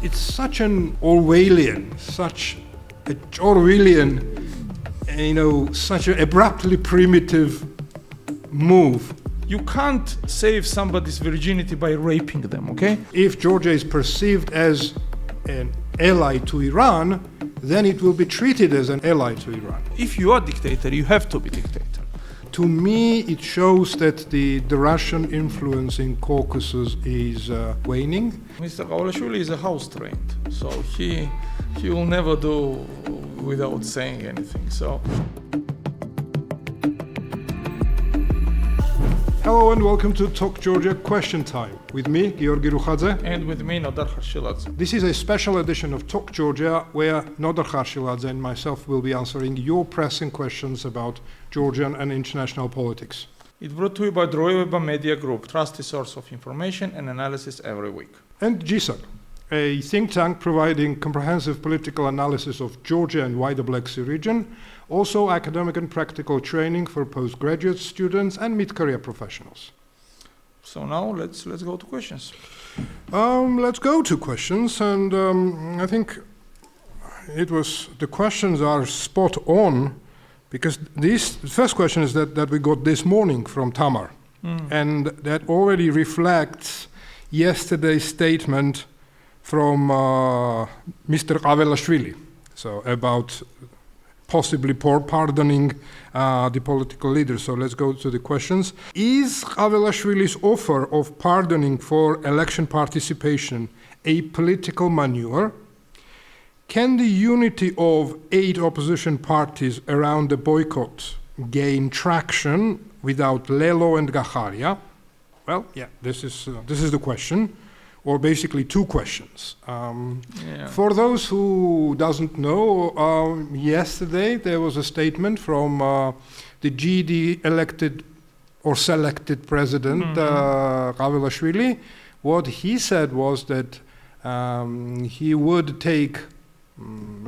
it's such an Orwellian, such a Orwellian, such an abruptly primitive move. You can't save somebody's virginity by raping them, okay? If Georgia is perceived as an ally to Iran, then it will be treated as an ally to Iran. If you are dictator, you have to be dictator. To me, it shows that the Russian influence in Caucasus is waning. Mr. Kavelashvili is a house-trained, so he will never do without saying anything. So. Hello and welcome to Talk Georgia Question Time with me, Giorgi Rukhadze. And with me, Nodar Kharshiladze. This is a special edition of Talk Georgia where Nodar Kharshiladze and myself will be answering your pressing questions about Georgian and international politics. It's brought to you by Droeba Media Group, trusted source of information and analysis every week. And GSAG, a think tank providing comprehensive political analysis of Georgia and wider Black Sea region, also academic and practical training for postgraduate students and mid-career professionals. So now let's go to questions. Let's go to questions, and I think the questions are spot on, because the first question is that we got this morning from Tamar, and that already reflects yesterday's statement from Mr. Kavelashvili, so about possibly pardoning the political leaders. So let's go to the questions. Is Kavelashvili's offer of pardoning for election participation a political maneuver? Can the unity of 8 opposition parties around the boycott gain traction without Lelo and Gakharia? Well, yeah, this is the question, or basically 2 questions. For those who doesn't know, yesterday there was a statement from the GD elected or selected president, Kavelashvili. What he said was that he would take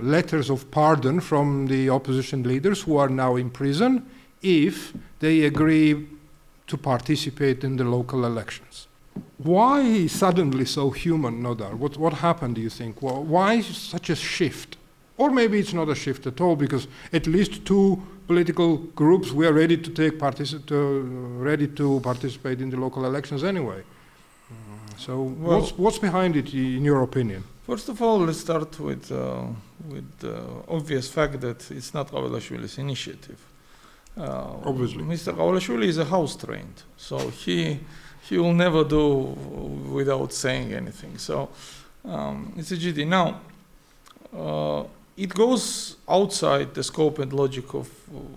letters of pardon from the opposition leaders who are now in prison if they agree to participate in the local elections. Why suddenly so human, Nodar? What happened, do you think? Why such a shift? Or maybe it's not a shift at all, because at least 2 political groups were ready to participate in the local elections anyway. So what's behind it, in your opinion? First of all, let's start with the obvious fact that it's not Kavelashvili's initiative. Obviously. Mr. Kavelashvili is a house-trained, so he will never do without saying anything. So it's a GD. Now, it goes outside the scope and logic of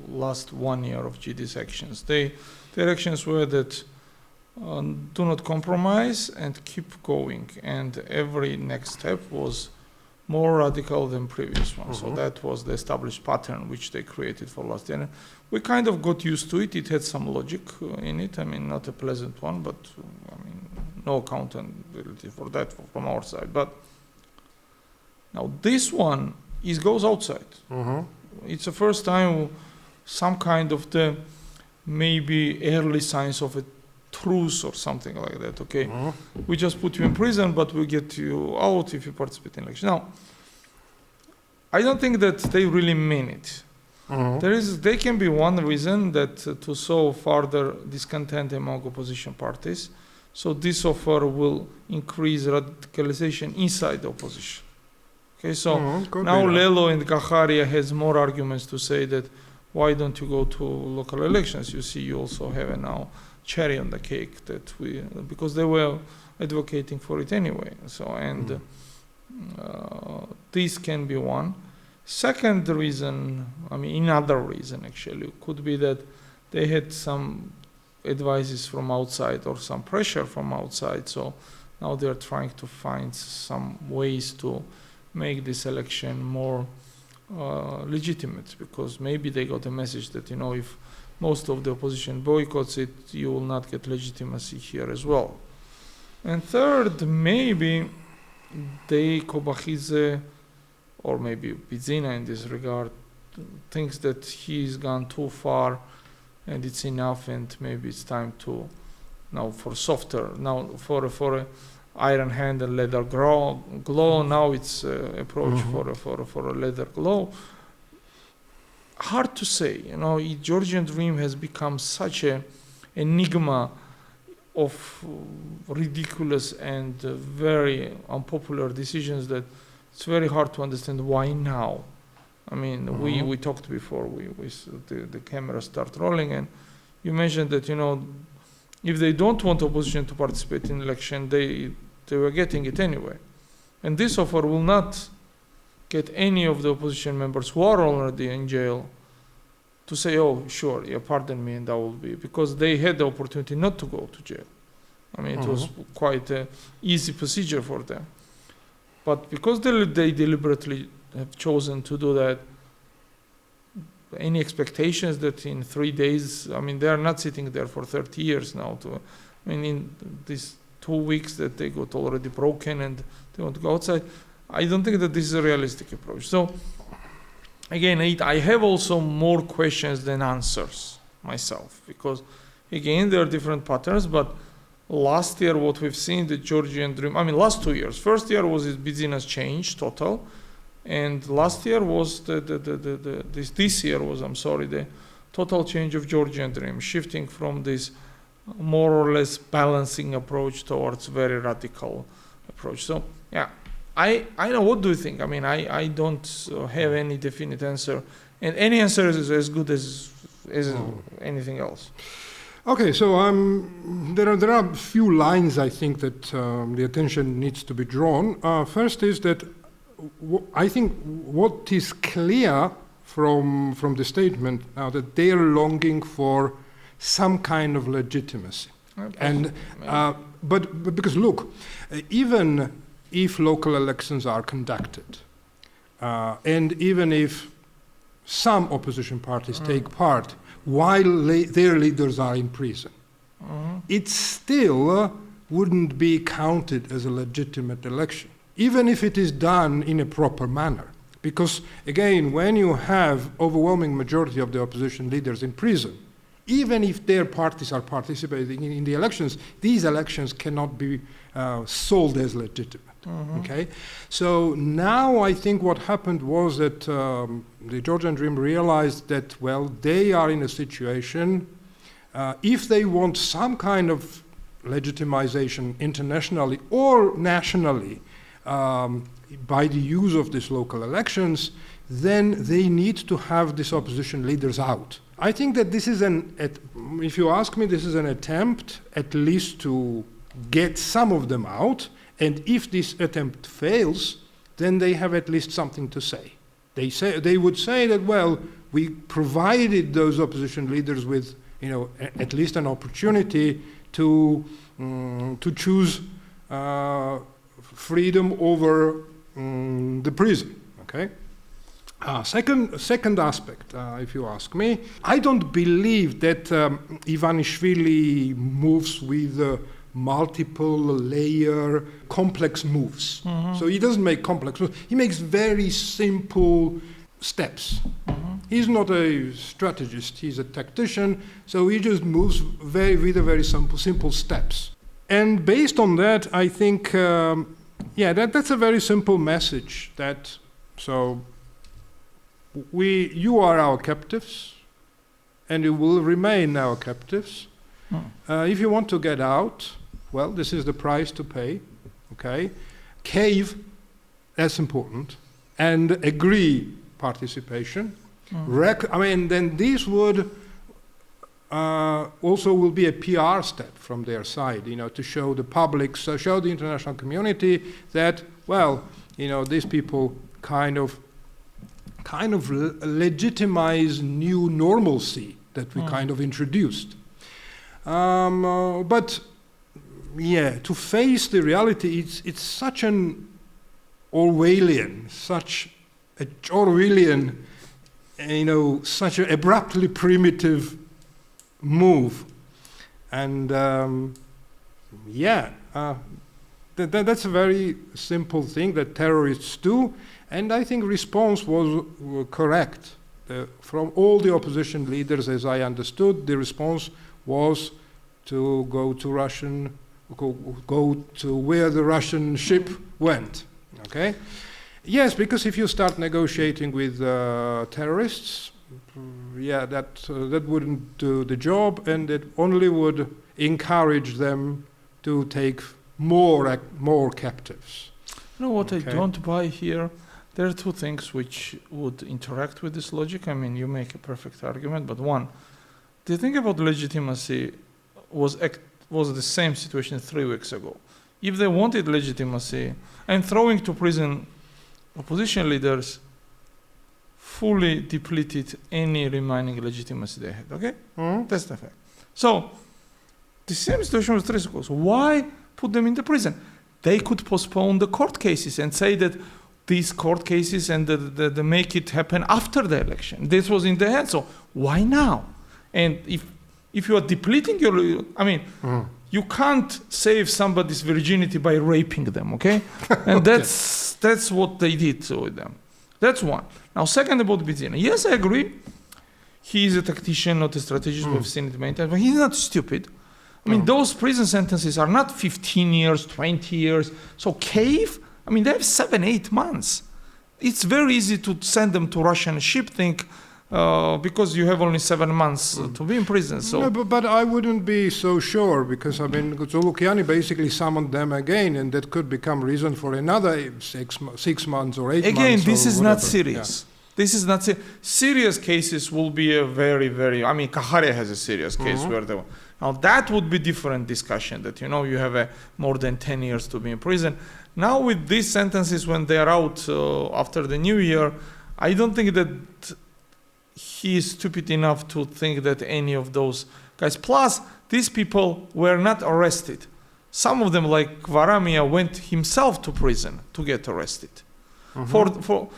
last 1 year of GD's actions. Their actions were that do not compromise and keep going, and every next step was more radical than previous one. So that was the established pattern which they created for last year. We kind of got used to it. It had some logic in it. I mean, not a pleasant one, but I mean, no accountability for that from our side. But now this one goes outside. It's the first time some kind of the maybe early signs of a truce or something like that. Okay, we just put you in prison, but we get you out if you participate in election. Now, I don't think that they really mean it. There can be one reason that to sow further discontent among opposition parties. So this offer will increase radicalization inside the opposition. Okay, so now Lelo and Gakharia has more arguments to say that why don't you go to local elections? You see, you also have a now cherry on the cake that because they were advocating for it anyway. So this can be one. Second reason, another reason actually could be that they had some advices from outside or some pressure from outside. So now they're trying to find some ways to make this election more legitimate, because maybe they got a message that if most of the opposition boycotts it, you will not get legitimacy here as well. And third, maybe Kobakhidze, or maybe Bidzina in this regard, thinks that he's gone too far and it's enough, and maybe it's time to for iron hand and leather glow. Now it's approach for a leather glow. Hard to say, you know. Georgian dream has become such a enigma of ridiculous and very unpopular decisions that it's very hard to understand why now. I mean, we talked before. The camera start rolling, and you mentioned that, you know, if they don't want opposition to participate in election, they were getting it anyway, and this offer will not get any of the opposition members who are already in jail to say, oh, sure, yeah, pardon me, and I will be, because they had the opportunity not to go to jail. I mean, it was quite an easy procedure for them. But because they deliberately have chosen to do that, any expectations that in 3 days, I mean, they are not sitting there for 30 years now. I mean, in these 2 weeks that they got already broken and they want to go outside, I don't think that this is a realistic approach. So, again, I have also more questions than answers myself, because, again, there are different patterns, but last year what we've seen, the Georgian dream, I mean, last 2 years. First year was this business change, total. And last year was this year was, I'm sorry, the total change of Georgian dream, shifting from this more or less balancing approach towards very radical approach. So, yeah, I know. What do you think? I mean, I don't have any definite answer, and any answer is as good as anything else. Okay, so there are a few lines I think that the attention needs to be drawn. First is that I think what is clear from the statement now that they are longing for some kind of legitimacy, and but because look, even if local elections are conducted, and even if some opposition parties take part while their leaders are in prison, it still wouldn't be counted as a legitimate election, even if it is done in a proper manner. Because, again, when you have overwhelming majority of the opposition leaders in prison, even if their parties are participating in the elections, these elections cannot be sold as legitimate. Okay, so now I think what happened was that the Georgian Dream realized that, well, they are in a situation, if they want some kind of legitimization internationally or nationally by the use of these local elections, then they need to have these opposition leaders out. I think that this is if you ask me, this is an attempt at least to get some of them out. And if this attempt fails, then they have at least something to say. They would say that, well, we provided those opposition leaders with, at least an opportunity to choose freedom over the prison. Okay. Second aspect, if you ask me, I don't believe that Ivanishvili moves with multiple layer complex moves. So he doesn't make complex moves. He makes very simple steps. He's not a strategist, he's a tactician, so he just moves with very simple steps. And based on that, I think, that's a very simple message that, so you are our captives, and you will remain our captives. If you want to get out, well, this is the price to pay, okay? Cave, that's important, and agree participation. Then this would also will be a PR step from their side, to show the public, show the international community that, well, these people kind of legitimize new normalcy that we kind of introduced. But to face the reality, it's such an Orwellian, such an abruptly primitive move, and that's a very simple thing that terrorists do, and I think response was correct. From all the opposition leaders, as I understood, the response was to go to Russian go to where the Russian ship went. Okay? Yes, because if you start negotiating with terrorists, yeah, that wouldn't do the job, and it only would encourage them to take more captives. You know what I don't buy here? There are two things which would interact with this logic. I mean, you make a perfect argument, but one, the thing about legitimacy was the same situation 3 weeks ago. If they wanted legitimacy, and throwing to prison opposition leaders fully depleted any remaining legitimacy they had, okay? That's the fact. So, the same situation was 3 weeks ago. So why put them in the prison? They could postpone the court cases and say that these court cases and the make it happen after the election. This was in the hand, so why now? And if you are depleting your, I mean, you can't save somebody's virginity by raping them, okay? And that's what they did with them. That's one. Now, second about Bidzina. Yes, I agree. He is a tactician, not a strategist. We've seen it many times, but he's not stupid. I mean, those prison sentences are not 15 years, 20 years. So cave, I mean, they have 7-8 months. It's very easy to send them to Russian ship, because you have only 7 months to be in prison. So. No, but I wouldn't be so sure, because, I mean, Tzolukiani basically summoned them again, and that could become reason for another 6 months or 8 months. Again, this is not serious. Yeah. This is not serious cases will be a very, very, I mean, Gakharia has a serious case where now that would be different discussion that, you know, you have more than 10 years to be in prison. Now with these sentences when they are out after the new year, I don't think that he is stupid enough to think that any of those guys, plus these people were not arrested. Some of them, like Varamia, went himself to prison to get arrested.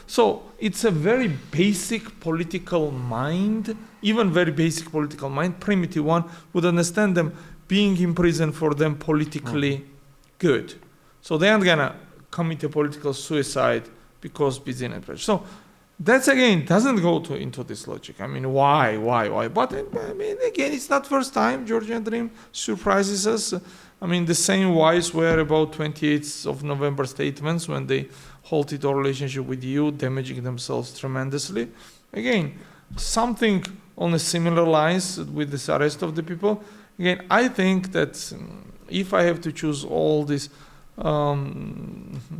So it's a very basic political mind, even very basic political mind, primitive one, would understand them being in prison for them politically good. So they aren't gonna commit a political suicide because Bidzina pressure. So that's again doesn't go into this logic. I mean, why? But I mean, again, it's not first time Georgian Dream surprises us. I mean, the same whys were about 28th of November statements when they halted our relationship with you, damaging themselves tremendously. Again, something on a similar lines with this arrest of the people. Again, I think that if I have to choose all these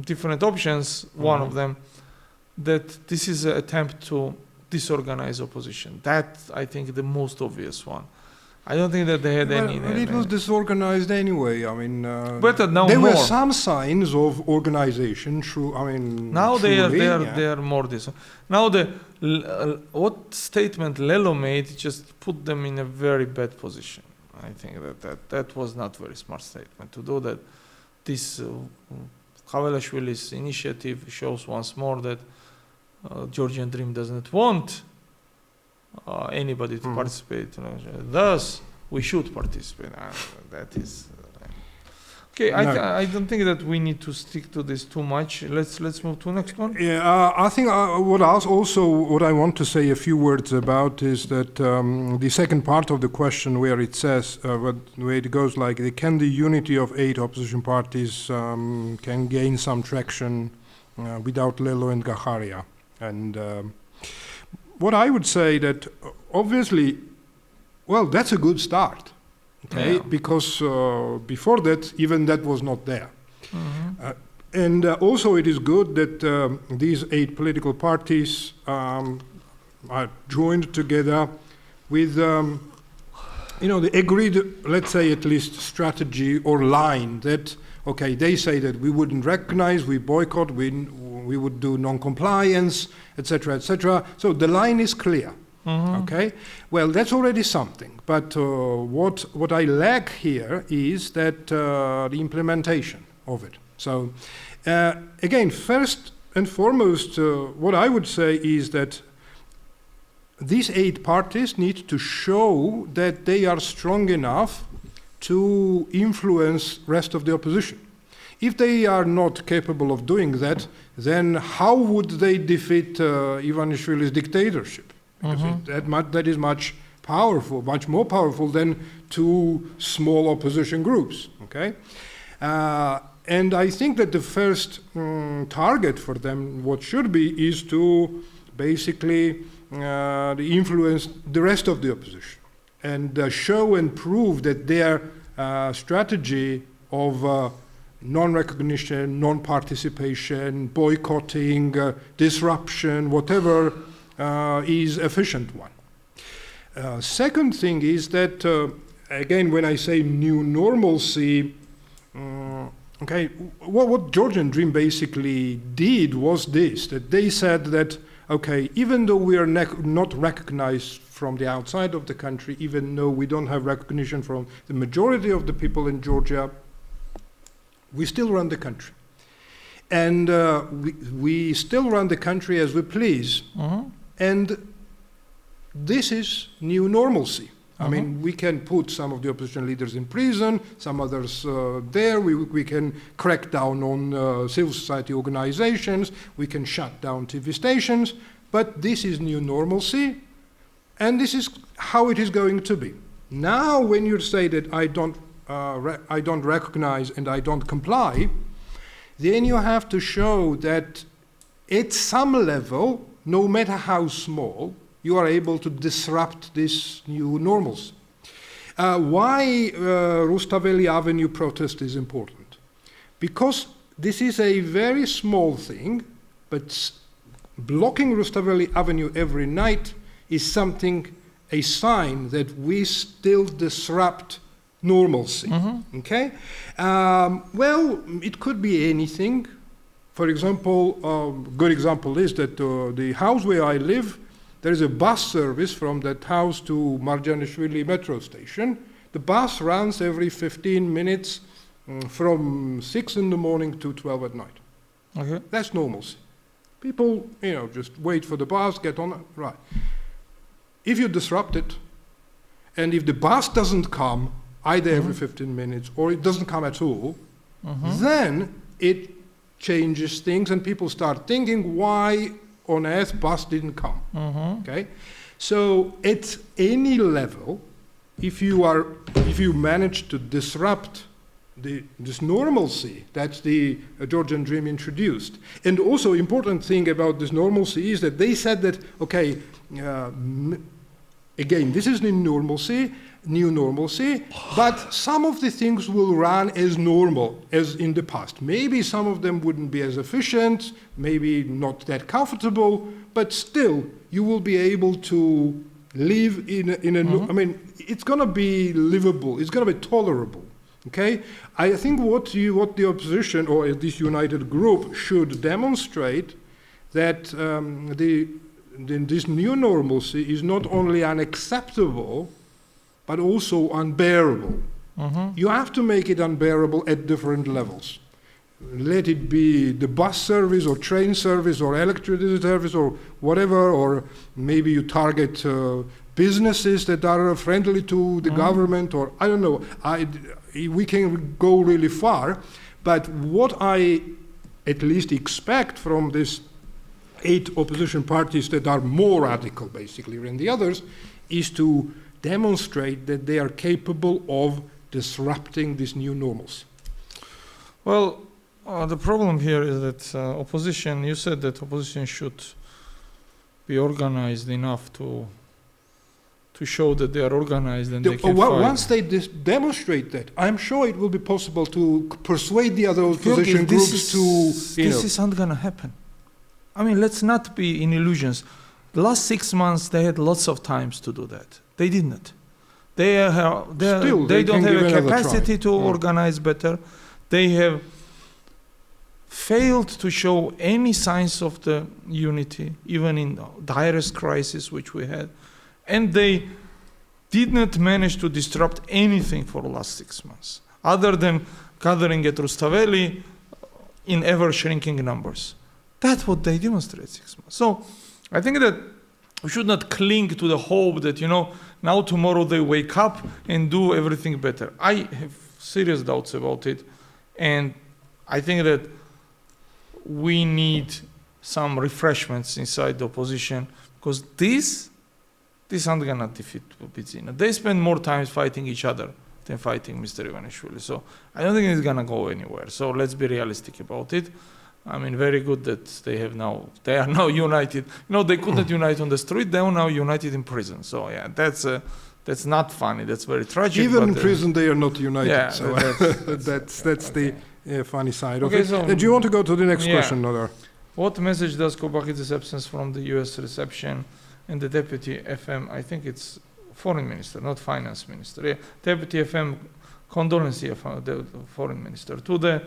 different options, one of them, that this is an attempt to disorganize opposition. That, I think, the most obvious one. I don't think that they had any... But it was disorganized anyway. I mean, there were some signs of organization through, I mean... Now they are more disorganized. Now what statement Lelo made just put them in a very bad position. I think that was not very smart statement to do that. This Kavelashvili's initiative shows once more that Georgian Dream doesn't want anybody to participate. Thus, we should participate. That is okay. No. I don't think that we need to stick to this too much. Let's move to the next one. Yeah, I think what I want to say a few words about is that the second part of the question, where it says, where it goes like, can the unity of 8 opposition parties can gain some traction without Lelo and Gakharia? And what I would say that obviously, well, that's a good start, okay? Yeah. Because before that, even that was not there. And also it is good that these 8 political parties are joined together with, the agreed, let's say at least strategy or line that, okay, they say that we wouldn't recognize, we boycott, we would do non-compliance, etc., etc. So the line is clear, okay? Well, that's already something. But what I lack here is that the implementation of it. So again, first and foremost, what I would say is that these 8 parties need to show that they are strong enough to influence rest of the opposition. If they are not capable of doing that, then how would they defeat Ivanishvili's dictatorship? Because that is much powerful, much more powerful than two small opposition groups, okay? And I think that the first target for them, what should be, is to basically influence the rest of the opposition and show and prove that their strategy of non-recognition, non-participation, boycotting, disruption, whatever, is efficient one. Second thing is that, again, when I say new normalcy, okay, what Georgian Dream basically did was this, that they said that, okay, even though we are not recognized from the outside of the country, even though we don't have recognition from the majority of the people in Georgia, we still run the country. And we still run the country as we please. And this is new normalcy. I mean, we can put some of the opposition leaders in prison, some others there. We can crack down on civil society organizations. We can shut down TV stations. But this is new normalcy, and this is how it is going to be. Now, when you say that I don't recognize and I don't comply, then you have to show that at some level, no matter how small, you are able to disrupt this new normalcy. Why Rustaveli Avenue protest is important? Because this is a very small thing, but blocking Rustaveli Avenue every night is something, a sign that we still disrupt normalcy, okay? Well, it could be anything. For example, good example is that the house where I live, there is a bus service from that house to Marjanishvili metro station. The bus runs every 15 minutes from 6 in the morning to 12 at night. Okay. That's normalcy. People, just wait for the bus, get on, right. If you disrupt it, and if the bus doesn't come either every 15 minutes or it doesn't come at all, then it changes things and people start thinking, why on earth bus didn't come? Okay, so at any level, if you manage to disrupt this normalcy that the Georgian Dream introduced, and also important thing about this normalcy is that they said that, okay, again, this is new normalcy, but some of the things will run as normal as in the past. Maybe some of them wouldn't be as efficient, maybe not that comfortable, but still you will be able to live in a I mean, it's going to be livable, it's going to be tolerable. Okay, I think what the opposition or this united group should demonstrate that this new normalcy is not only unacceptable, but also unbearable. You have to make it unbearable at different levels. Let it be the bus service or train service or electricity service or whatever, or maybe you target businesses that are friendly to the government, or I don't know. We can go really far, but what I at least expect from these 8 opposition parties that are more radical basically than the others is to demonstrate that they are capable of disrupting this new normalcy. Well, the problem here is that opposition, you said that opposition should be organized enough to show that they are organized and they can fight. Once they demonstrate that, I'm sure it will be possible to persuade the other opposition groups to... This is not going to happen. I mean, let's not be in illusions. The last 6 months, they had lots of times to do that. They didn't. They don't have a capacity to organize better. They have failed to show any signs of the unity, even in the direst crisis which we had. And they did not manage to disrupt anything for the last 6 months, other than gathering at Rustaveli in ever-shrinking numbers. That's what they demonstrate 6 months. So I think that we should not cling to the hope that, now tomorrow they wake up and do everything better. I have serious doubts about it. And I think that we need some refreshments inside the opposition, because this this aren't gonna defeat Bidzina. They spend more time fighting each other than fighting Mr. Ivanishvili. So I don't think it's gonna go anywhere. So let's be realistic about it. I mean, very good that they are now united. They couldn't unite on the street. They are now united in prison. So yeah, that's not funny. That's very tragic. Even in prison, they are not united. Yeah, so that's the funny side of Okay, it. so- Do you want to go to the next Yeah. question, Nodar? What message does Kobakhidze's absence from the U.S. reception and the deputy FM, I think it's foreign minister, not finance minister, yeah, deputy FM condolences of the foreign minister to the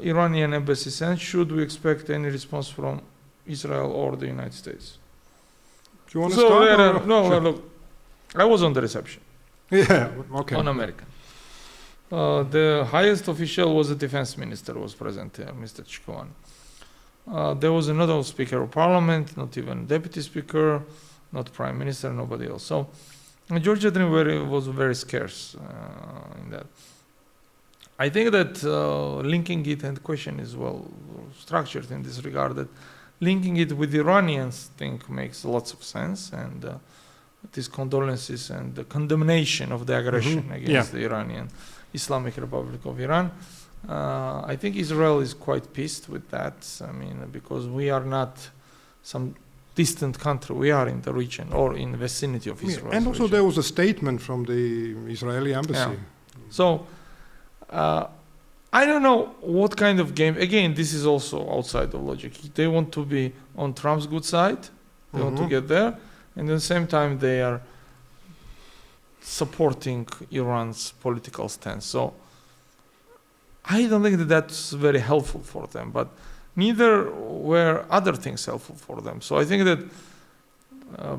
Iranian embassy sent? Should we expect any response from Israel or the United States? Do you want to start? or- No, Sure. look, I was on the reception Yeah, okay. on American. The highest official was the defense minister, was present, Mr. Chikovan. There was another speaker of parliament, not even deputy speaker, not prime minister, nobody else. So Georgia dream was very scarce in that. I think that linking it, and the question is well structured in this regard, that linking it with the Iranians thing makes lots of sense, and these condolences and the condemnation of the aggression against the Iranian Islamic Republic of Iran. I think Israel is quite pissed with that. I mean, because we are not some distant country. We are in the region or in the vicinity of Israel. And also there was a statement from the Israeli embassy. Yeah. So, I don't know what kind of game. Again, this is also outside of logic. They want to be on Trump's good side. They want to get there. And at the same time, they are supporting Iran's political stance. So, I don't think that that's very helpful for them. But neither were other things helpful for them. So I think that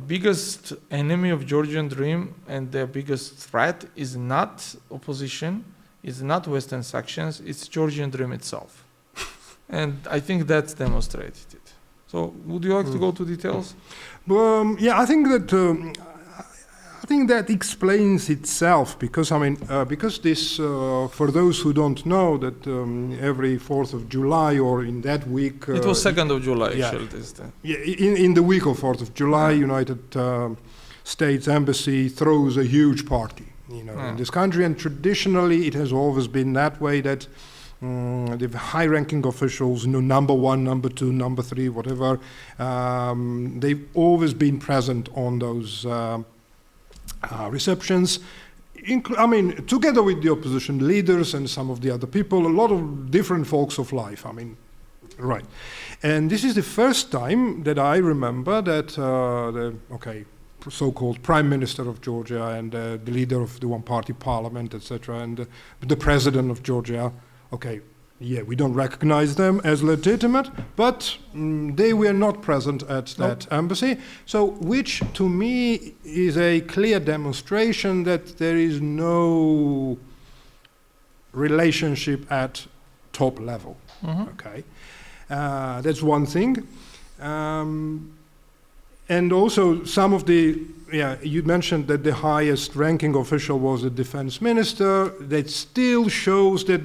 biggest enemy of Georgian dream and their biggest threat is not opposition, is not Western sanctions, it's Georgian dream itself. And I think that's demonstrated it. So would you like to go to details? Yeah, I think that explains itself because because this for those who don't know that every 4th of July or in that week it was 2nd of July actually. In the week of 4th of July, United States Embassy throws a huge party in this country, and traditionally it has always been that way that the high-ranking officials, number 1, number 2, number 3, whatever, they've always been present on those receptions, together with the opposition leaders and some of the other people, a lot of different folks of life. Right. And this is the first time that I remember that the so-called Prime Minister of Georgia and the leader of the one-party parliament, etc., and the president of Georgia, we don't recognize them as legitimate, but they were not present at that embassy. So, which to me is a clear demonstration that there is no relationship at top level. That's one thing. And also some of you mentioned that the highest ranking official was the defense minister. That still shows that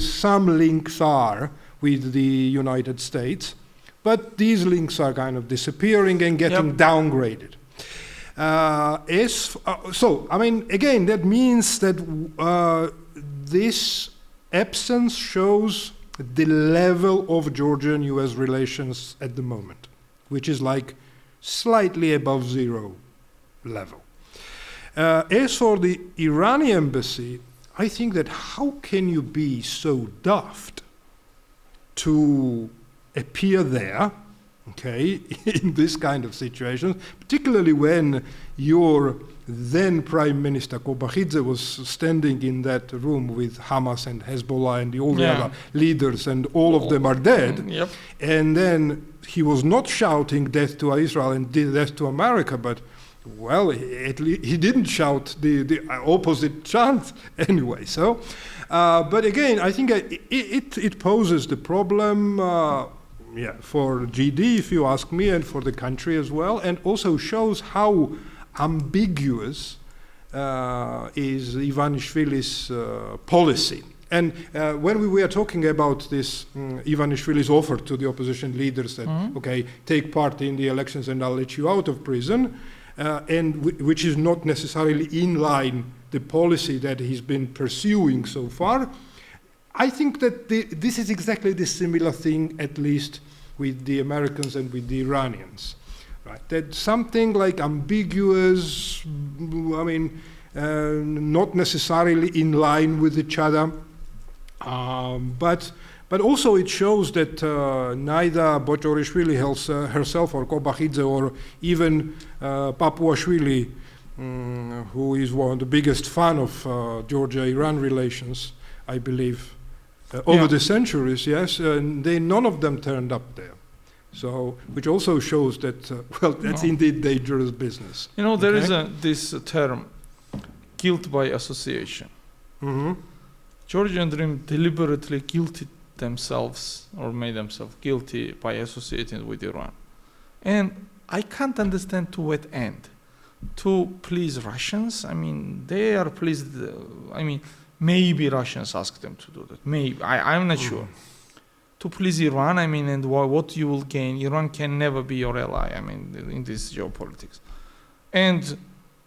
some links are with the United States, but these links are kind of disappearing and getting downgraded. Again, that means that this absence shows the level of Georgian-US relations at the moment, which is like slightly above zero level. As for the Iranian embassy, I think that how can you be so daft to appear there, in this kind of situation, particularly when your then Prime Minister Kobakhidze was standing in that room with Hamas and Hezbollah and all the other leaders, and all of them are dead. And then he was not shouting death to Israel and death to America, but he didn't shout the opposite chant anyway. So, but again, I think it poses the problem for GD, if you ask me, and for the country as well, and also shows how ambiguous is Ivanishvili's policy. And when we were talking about this, Ivanishvili's offer to the opposition leaders that, take part in the elections and I'll let you out of prison, which is not necessarily in line the policy that he's been pursuing so far. I think that this is exactly the similar thing, at least with the Americans and with the Iranians, right? That something like ambiguous, I mean, not necessarily in line with each other, but also it shows that neither Bochorishvili herself or Kobakhidze or even Papuashvili, who is one of the biggest fan of Georgia-Iran relations, I believe, over the centuries, yes, none of them turned up there. So, which also shows that, well, that's indeed dangerous business. You know, there is this term, guilt by association. Georgian Dream deliberately guilted themselves or made themselves guilty by associating with Iran. And I can't understand to what end. To please Russians? I mean, they are pleased, I mean, maybe Russians ask them to do that. Maybe. I'm not sure. To please Iran, I mean, and what you will gain. Iran can never be your ally, I mean, in this geopolitics. And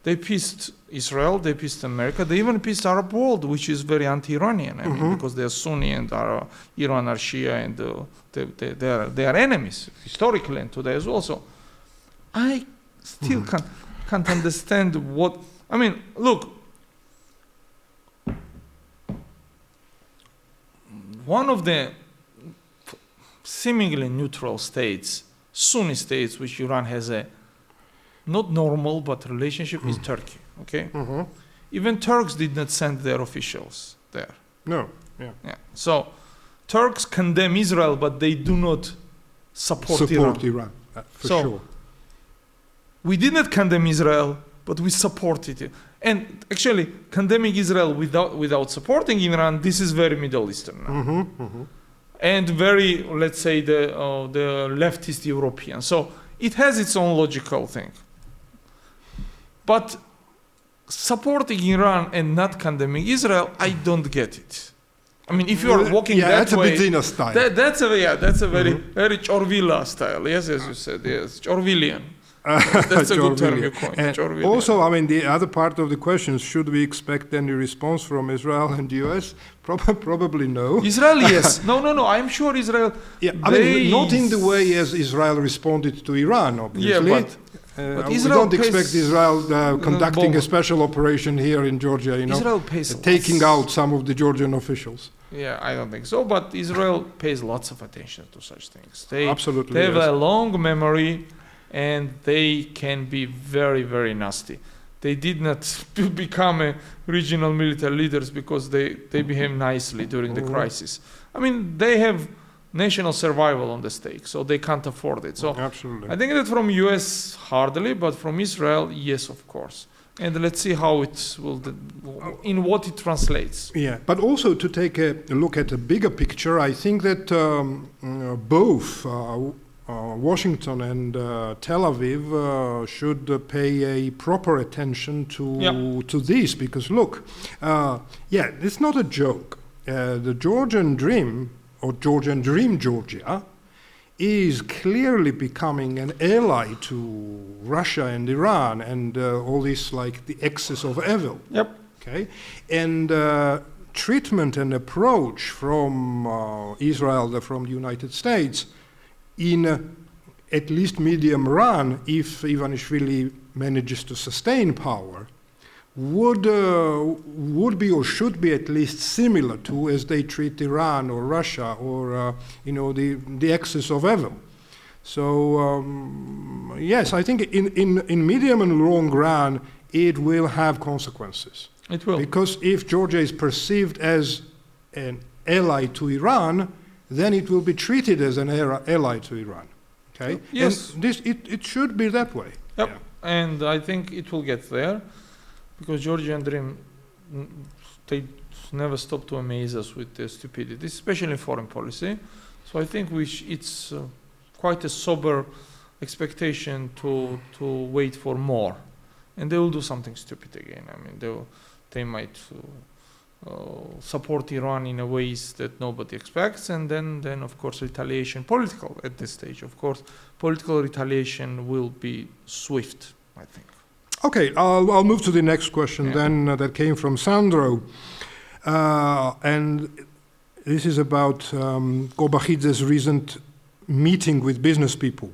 they pissed Israel, they pissed America, they even pissed Arab world, which is very anti-Iranian, I mean, because they are Sunni and Iran are Shia, and they are enemies, historically and today as well. So I still can't understand what, I mean, look, one of the seemingly neutral states, Sunni states, which Iran has a not normal but relationship, is Turkey. Okay, even Turks did not send their officials there. No, So Turks condemn Israel, but they do not support Iran. For sure. We did not condemn Israel, but we supported it. And actually, condemning Israel without supporting Iran, this is very Middle Eastern now. And very, let's say, the leftist European. So it has its own logical thing. But supporting Iran and not condemning Israel, I don't get it. I mean, if you are walking that way, that's a Bedina style. That's a very very Chorvila style. Yes, as you said, yes, Chorvilian. That's a good term you coined. Also, I mean, the other part of the question, should we expect any response from Israel and the US? Probably no. Israel, yes. No. I'm sure Israel. Yeah, I mean, not in the way as Israel responded to Iran, obviously. Yeah, but we don't expect Israel conducting a special operation here in Georgia, you know, Israel pays taking out some of the Georgian officials. Yeah, I don't think so. But Israel pays lots of attention to such things. Absolutely, they have a long memory, and they can be very, very nasty. They did not become regional military leaders because they behave nicely during the crisis. I mean, they have national survival on the stake, so they can't afford it. So absolutely. I think that from US, hardly, but from Israel, yes, of course. And let's see how it will, in what it translates. Yeah, but also to take a look at a bigger picture, I think that both Washington and Tel Aviv should pay a proper attention to this, because look, it's not a joke. The Georgian Dream, or Georgian Dream Georgia, is clearly becoming an ally to Russia and Iran and all this, like the excess of evil. Yep. Okay, and treatment and approach from Israel, from the United States, in at least medium run, if Ivanishvili manages to sustain power, would be or should be at least similar to as they treat Iran or Russia or the excess of evil. So yes, I think in medium and long run it will have consequences. It will, because if Georgia is perceived as an ally to Iran, then it will be treated as an ally to Iran. Okay. Yes. And it should be that way. Yep. Yeah. And I think it will get there. Because Georgian Dream, they never stop to amaze us with their stupidity, especially in foreign policy. So I think it's quite a sober expectation to wait for more, and they will do something stupid again. I mean, they might support Iran in a ways that nobody expects, and then of course retaliation, political at this stage. Of course, political retaliation will be swift, I think. Okay, I'll move to the next question then that came from Sandro. And this is about Kobakhidze's recent meeting with business people.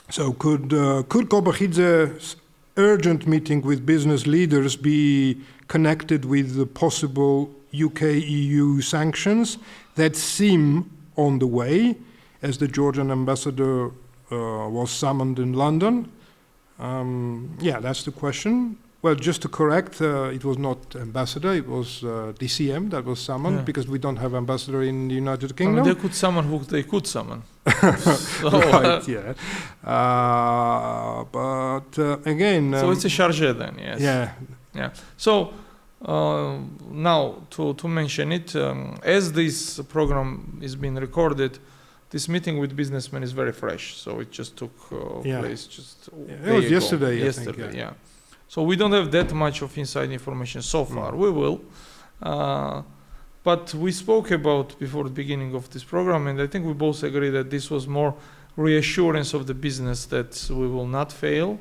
So could Kobakhidze's urgent meeting with business leaders be connected with the possible UK-EU sanctions that seem on the way, as the Georgian ambassador was summoned in London? Yeah, that's the question. Well, just to correct, it was not ambassador, it was DCM that was summoned, because we don't have ambassador in the United Kingdom. I mean, they could summon who they could summon. Right, yeah. But again... so it's a charge then, yes. Yeah. Yeah. So now, to mention it, as this program is being recorded, this meeting with businessmen is very fresh. So it just took place just it was yesterday, I think, yeah. So we don't have that much of inside information so far. We will. But we spoke about before the beginning of this program, and I think we both agree that this was more reassurance of the business that we will not fail,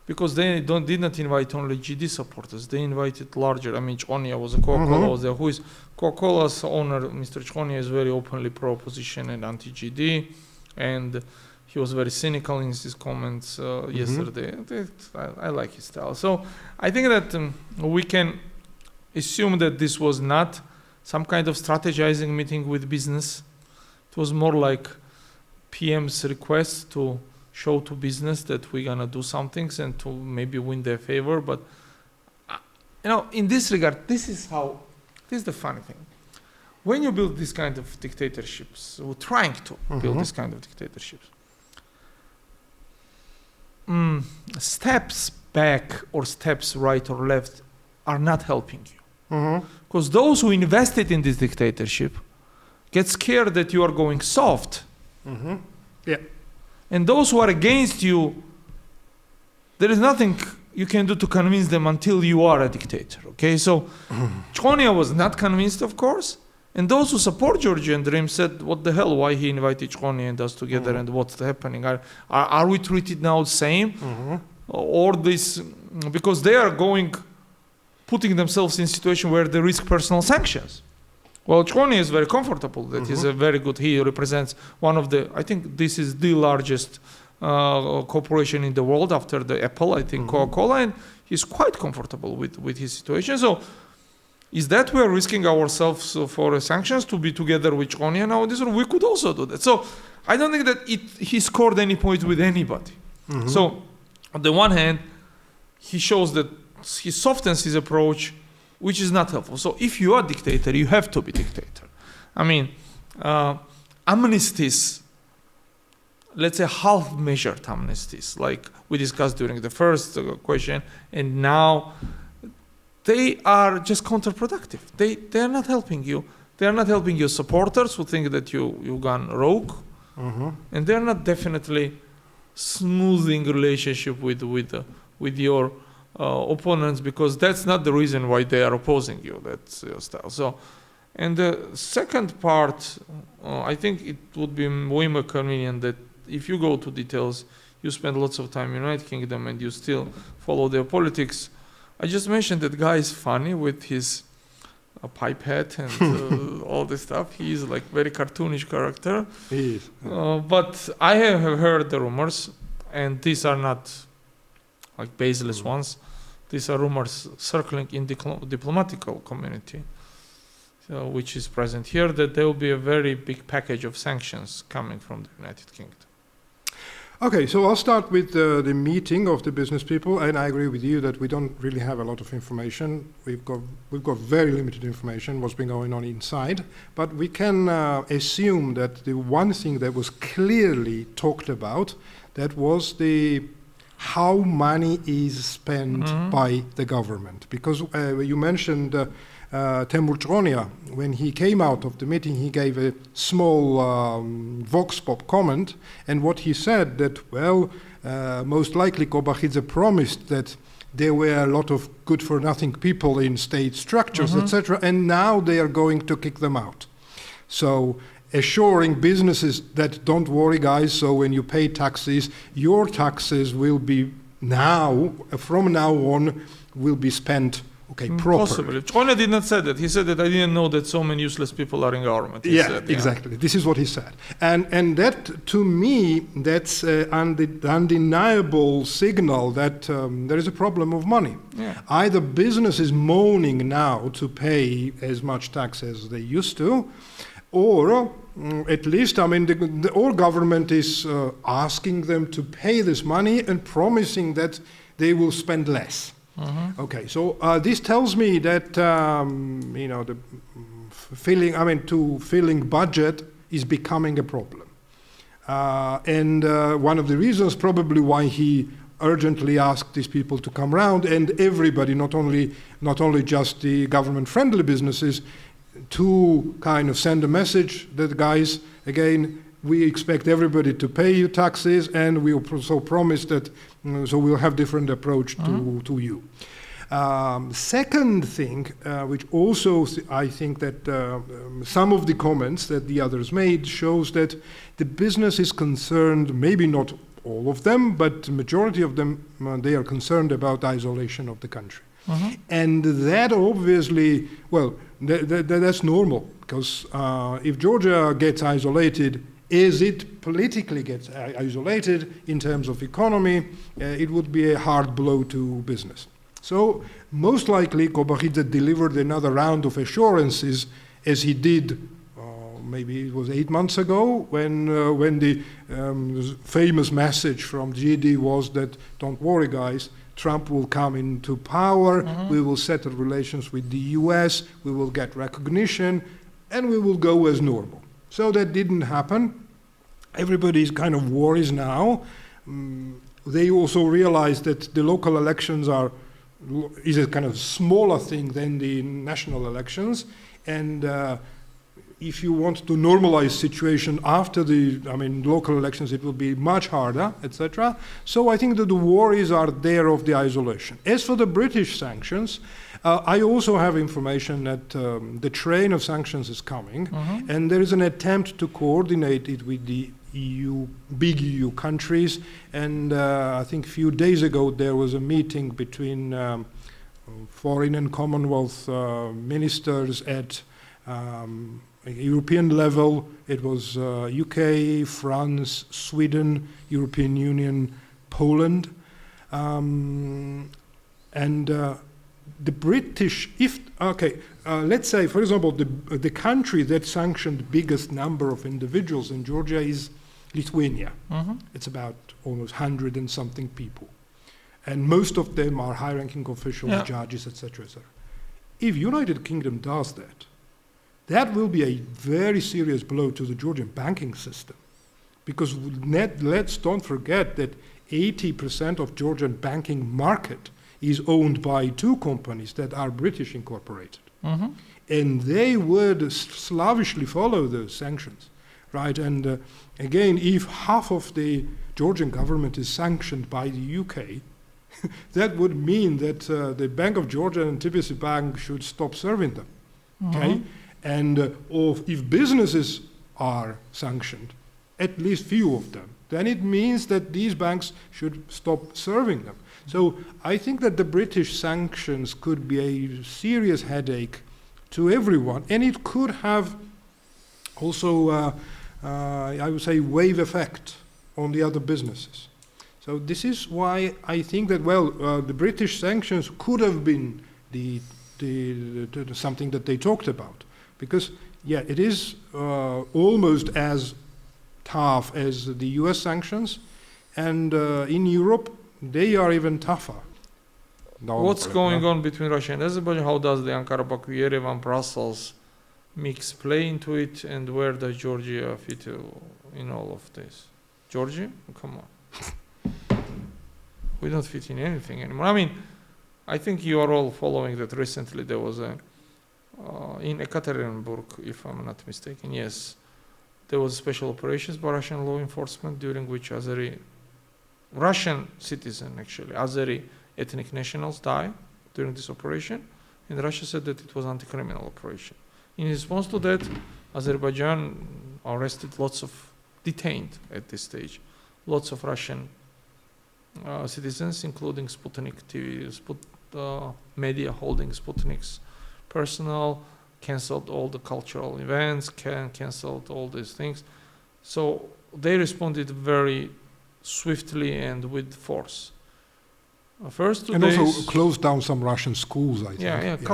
because they did not invite only GD supporters. They invited larger. I mean, Chkonia was a Coca-Cola was there. Who is Coca-Cola's owner? Mr. Chkonia is very openly pro-opposition and anti-GD, and he was very cynical in his comments yesterday. I like his style. So I think that we can assume that this was not some kind of strategizing meeting with business. It was more like PM's request to show to business that we're gonna do some things and to maybe win their favor. But in this regard, this is the funny thing. When you build this kind of dictatorships, or trying to build this kind of dictatorships, steps back or steps right or left are not helping you. Because those who invested in this dictatorship get scared that you are going soft. Yeah. And those who are against you, there is nothing you can do to convince them until you are a dictator. Okay, so Chkonia was not convinced, of course. And those who support Georgian Dream said, what the hell, why he invited Chkonia and us together and what's happening? Are we treated now the same? Or this, because they are putting themselves in a situation where they risk personal sanctions. Well, Chkonia is very comfortable that he's a very good, he represents one of the, I think this is the largest corporation in the world after the Apple, I think Coca-Cola, and he's quite comfortable with his situation. So is that we're risking ourselves for sanctions to be together with Chkonia now? We could also do that. So I don't think that he scored any points with anybody. So on the one hand, he shows that he softens his approach, which is not helpful. So if you are a dictator, you have to be dictator. I mean, amnesties, let's say half-measured amnesties, like we discussed during the first question, and now they are just counterproductive. They are not helping you. They are not helping your supporters who think that you've gone rogue, and they are not definitely smoothing relationship with your opponents, because that's not the reason why they are opposing you. That's your style. So, and the second part, I think it would be way more convenient that if you go to details, you spend lots of time in the United Kingdom and you still follow their politics. I just mentioned that guy is funny with his pipe hat and all this stuff. He is like very cartoonish character. He is. But I have heard the rumors, and these are not like baseless ones. These are rumors circling in the diplomatical community, which is present here, that there will be a very big package of sanctions coming from the United Kingdom. Okay, so I'll start with the meeting of the business people, and I agree with you that we don't really have a lot of information. We've got very limited information, what's been going on inside, but we can assume that the one thing that was clearly talked about, that was how money is spent by the government. Because you mentioned Temur Chkonia, when he came out of the meeting, he gave a small vox pop comment, and what he said that, well, most likely Kobakhidze promised that there were a lot of good-for-nothing people in state structures, etc., and now they are going to kick them out. So assuring businesses that don't worry, guys, so when you pay taxes, your taxes will be now, from now on, will be spent properly. Possibly. Chone did not say that. He said that I didn't know that so many useless people are in government. He said, exactly. This is what he said. And that, to me, that's an undeniable signal that there is a problem of money. Yeah. Either business is moaning now to pay as much tax as they used to, or at least, our government is asking them to pay this money and promising that they will spend less. Mm-hmm. Okay, so this tells me that the filling budget is becoming a problem, and one of the reasons probably why he urgently asked these people to come round, and everybody, not only just the government-friendly businesses, to kind of send a message that, guys, again, we expect everybody to pay you taxes, and we also promise that, so we'll have different approach to you. Second thing, which also I think that some of the comments that the others made shows that the business is concerned, maybe not all of them, but the majority of them, they are concerned about isolation of the country. And that obviously, that's normal, because if Georgia gets isolated, as it politically gets isolated in terms of economy, it would be a hard blow to business. So most likely Kobakhidze delivered another round of assurances, as he did maybe it was 8 months ago, when the famous message from GD was that, don't worry guys, Trump will come into power, we will settle relations with the US, we will get recognition, and we will go as normal. So that didn't happen. Everybody's kind of worries now. They also realize that the local elections is a kind of smaller thing than the national elections, and if you want to normalize situation after the local elections, it will be much harder, etc. So I think that the worries are there of the isolation. As for the British sanctions, I also have information that the train of sanctions is coming, and there is an attempt to coordinate it with the EU, big EU countries, and I think a few days ago there was a meeting between foreign and Commonwealth ministers at European level. It was UK, France, Sweden, European Union, Poland, and the British. Let's say, for example, the country that sanctioned the biggest number of individuals in Georgia is Lithuania. It's about almost 100 and something people, and most of them are high-ranking officials, judges, etc., etc. If United Kingdom does that, that will be a very serious blow to the Georgian banking system, because let's don't forget that 80% of Georgian banking market is owned by two companies that are British incorporated. And they would slavishly follow those sanctions, right? And again, if half of the Georgian government is sanctioned by the UK, that would mean that the Bank of Georgia and TBC Bank should stop serving them, okay? And if businesses are sanctioned, at least few of them, then it means that these banks should stop serving them. So I think that the British sanctions could be a serious headache to everyone, and it could have also, I would say, wave effect on the other businesses. So this is why I think that, the British sanctions could have been the something that they talked about. Because, it is almost as tough as the US sanctions, and in Europe, they are even tougher. What's going on between Russia and Azerbaijan? How does the Ankara-Baku-Yerevan-Brussels mix play into it, and where does Georgia fit in all of this? Georgia? Come on. We don't fit in anything anymore. I think you are all following that recently there was in Ekaterinburg, if I'm not mistaken, yes, there was special operations by Russian law enforcement, during which Russian citizen, actually, Azeri ethnic nationals died during this operation, and Russia said that it was anti-criminal operation. In response to that, Azerbaijan arrested detained at this stage, lots of Russian citizens, including Sputnik TV, media holding Sputnik's personnel, cancelled all the cultural events, cancelled all these things. So they responded very swiftly and with force. First 2 And days, also closed down some Russian schools, I think.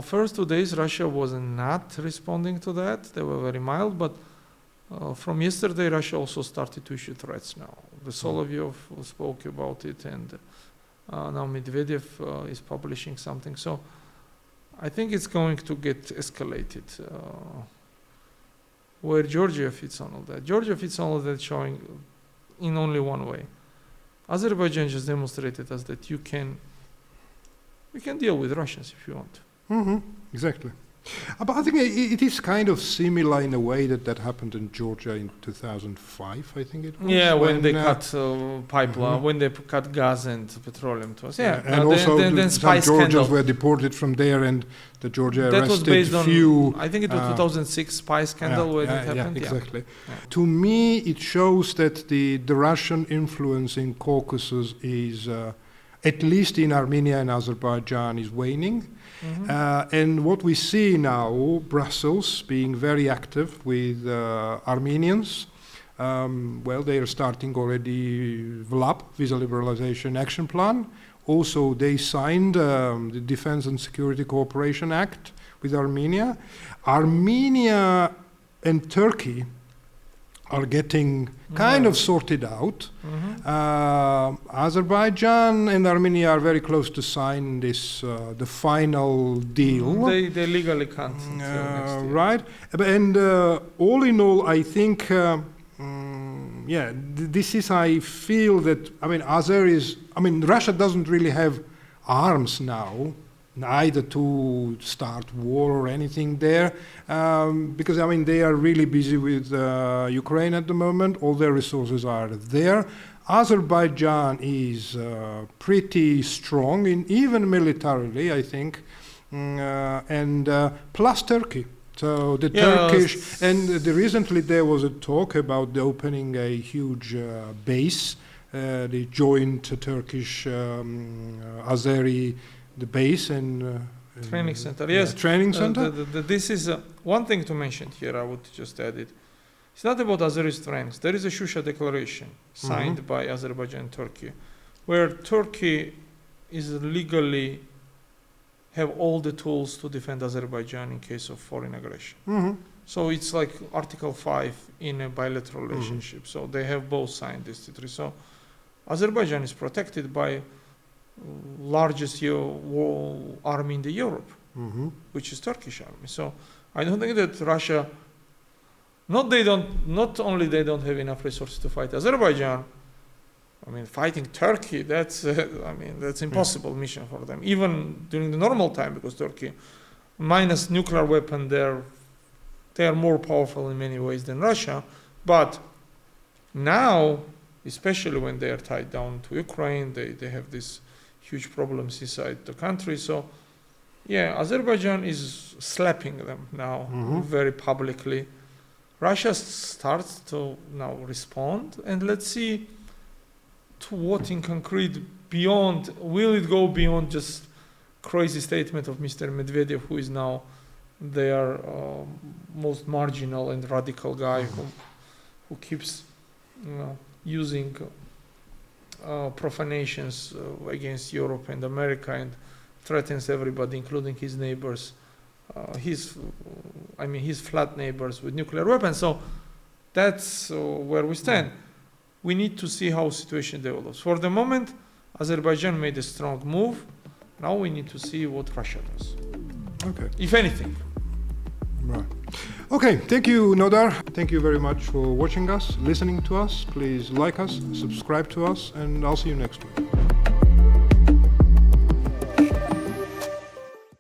First 2 days, Russia was not responding to that. They were very mild, but from yesterday, Russia also started to issue threats now. The Solovyov spoke about it, and now Medvedev is publishing something. So I think it's going to get escalated. Where Georgia fits on all that. Georgia fits on all that, showing in only one way. Azerbaijan just demonstrated us that you can deal with Russians if you want. Mm-hmm. Exactly. But I think it is kind of similar in a way that happened in Georgia in 2005, I think it was. Yeah, when they cut pipeline, when they cut gas and petroleum to us. Yeah, and also then some spice Georgians scandal. were deported from there, and the Georgia That was arrested based few. on, I think it was 2006 spice scandal when it happened. Yeah, exactly. Yeah. To me, it shows that the Russian influence in Caucasus is, at least in Armenia and Azerbaijan, is waning. Mm-hmm. And what we see now, Brussels being very active with Armenians. They are starting already VLAP, Visa Liberalization Action Plan. Also, they signed the Defense and Security Cooperation Act with Armenia. Armenia and Turkey are getting kind of sorted out. Azerbaijan and Armenia are very close to sign this, the final deal. They legally can't until next year. Right. And all in all, I think, this is, I feel that, Russia doesn't really have arms now, neither to start war or anything there, because they are really busy with Ukraine at the moment. All their resources are there. Azerbaijan is pretty strong, even militarily, I think, and plus Turkey. So the Turkish, and recently there was a talk about opening a huge base, the joint Turkish Azeri. The base and training center. Yes, training center. This is one thing to mention here. I would just add it. It's not about Azeri strengths. There is a Shusha declaration signed by Azerbaijan and Turkey, where Turkey is legally have all the tools to defend Azerbaijan in case of foreign aggression. So it's like Article 5 in a bilateral relationship. So they have both signed this treaty. So Azerbaijan is protected by largest army in the Europe, which is Turkish army. So I don't think that Russia, not only they don't have enough resources to fight Azerbaijan. Fighting Turkey, that's impossible mission for them, even during the normal time, because Turkey, minus nuclear weapon, they are more powerful in many ways than Russia. But now, especially when they are tied down to Ukraine, they have these huge problems inside the country. So, Azerbaijan is slapping them now very publicly. Russia starts to now respond, and let's see to what in concrete beyond, will it go beyond just crazy statement of Mr. Medvedev, who is now their most marginal and radical guy who keeps using profanations against Europe and America and threatens everybody, including his neighbors, his flat neighbors with nuclear weapons. So that's where we stand. We need to see how the situation develops. For the moment, Azerbaijan made a strong move. Now we need to see what Russia does. Okay. If anything. Right. Okay, thank you, Nodar. Thank you very much for watching us, listening to us. Please like us, subscribe to us, and I'll see you next week.